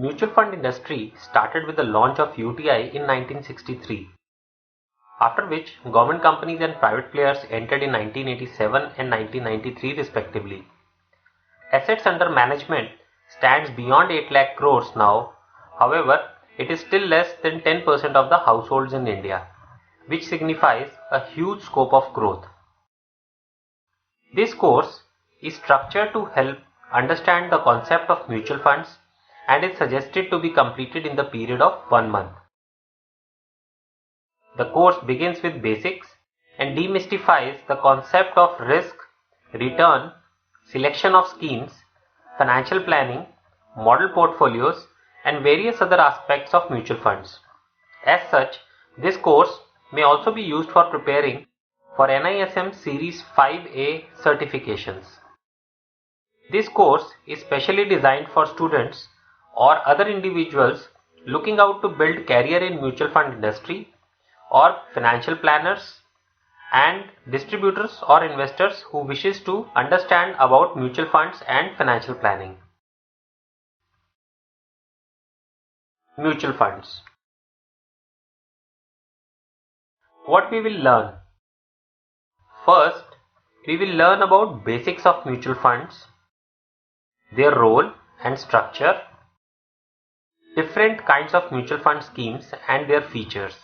Mutual fund industry started with the launch of UTI in 1963, after which government companies and private players entered in 1987 and 1993 respectively. Assets under management stands beyond 8 lakh crores now. However, it is still less than 10% of the households in India, which signifies a huge scope of growth. This course is structured to help understand the concept of mutual funds and is suggested to be completed in the period of 1 month. The course begins with basics and demystifies the concept of risk, return, selection of schemes, financial planning, model portfolios, and various other aspects of mutual funds. As such, this course may also be used for preparing for NISM Series 5A certifications. This course is specially designed for students or other individuals looking out to build career in mutual fund industry, or financial planners and distributors or investors who wishes to understand about mutual funds and financial planning. Mutual funds. What we will learn? First, we will learn about basics of mutual funds, their role and structure, different kinds of mutual fund schemes and their features.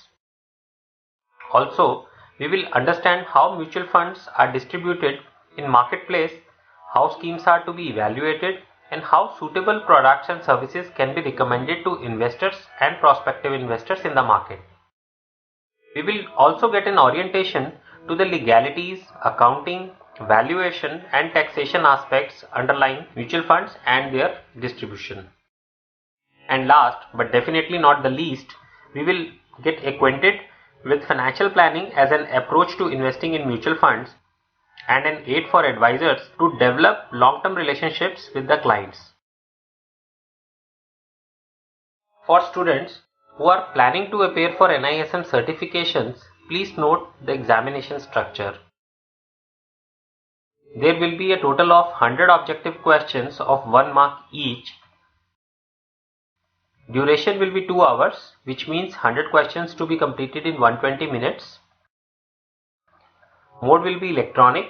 Also, we will understand how mutual funds are distributed in marketplace, how schemes are to be evaluated, and how suitable products and services can be recommended to investors and prospective investors in the market. We will also get an orientation to the legalities, accounting, valuation and taxation aspects underlying mutual funds and their distribution. And last but definitely not the least, we will get acquainted with financial planning as an approach to investing in mutual funds and an aid for advisors to develop long-term relationships with the clients. For students who are planning to appear for NISM certifications, please note the examination structure. There will be a total of 100 objective questions of 1 mark each. Duration will be 2 hours, which means 100 questions to be completed in 120 minutes. Mode will be electronic,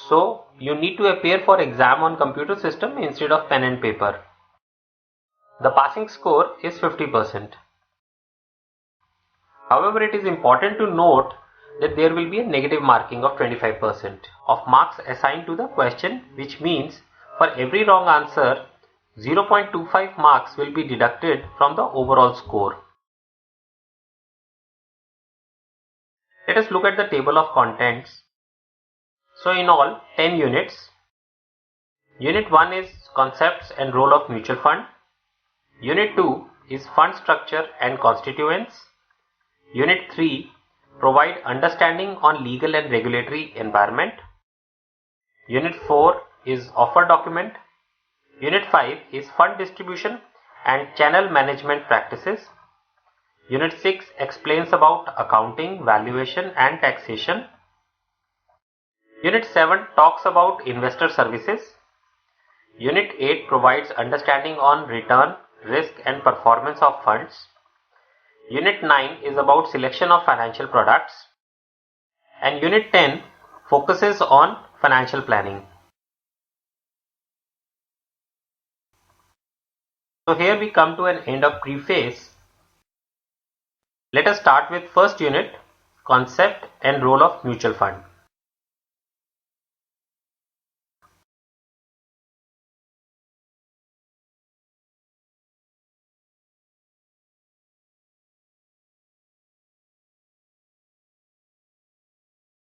so you need to appear for exam on computer system instead of pen and paper. The passing score is 50%. However, it is important to note that there will be a negative marking of 25% of marks assigned to the question, which means for every wrong answer, 0.25 marks will be deducted from the overall score. Let us look at the table of contents. So in all 10 units. Unit 1 is concepts and role of mutual fund. Unit 2 is fund structure and constituents. Unit 3 provide understanding on legal and regulatory environment. Unit 4 is offer document. Unit 5 is fund distribution and channel management practices. Unit 6 explains about accounting, valuation and taxation. Unit 7 talks about investor services. Unit 8 provides understanding on return, risk and performance of funds. Unit 9 is about selection of financial products. And Unit 10 focuses on financial planning. So here we come to an end of preface. Let us start with first unit, concept and role of mutual fund.